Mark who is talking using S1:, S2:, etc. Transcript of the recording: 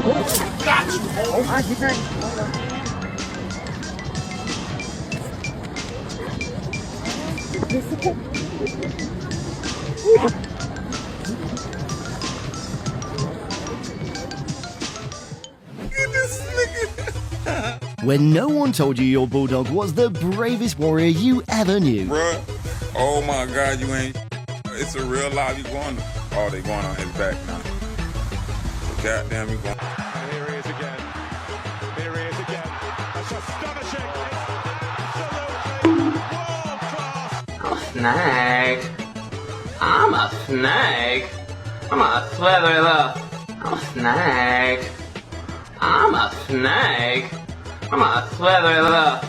S1: Got you.
S2: Oh, I did not.
S1: This nigga.
S3: When no one told you your bulldog was the bravest warrior you ever knew.
S1: Bruh. Oh my God, you ain't. It's a real live. You going? Oh, they going on his back now. Goddamn, you going?
S4: And here he is again. Here he is again. That's astonishing. It's absolutely world class.
S5: I'm a snake. I'm a snake. I'm a slither it up. I'm a snake. I'm a snake. I'm a slither it up.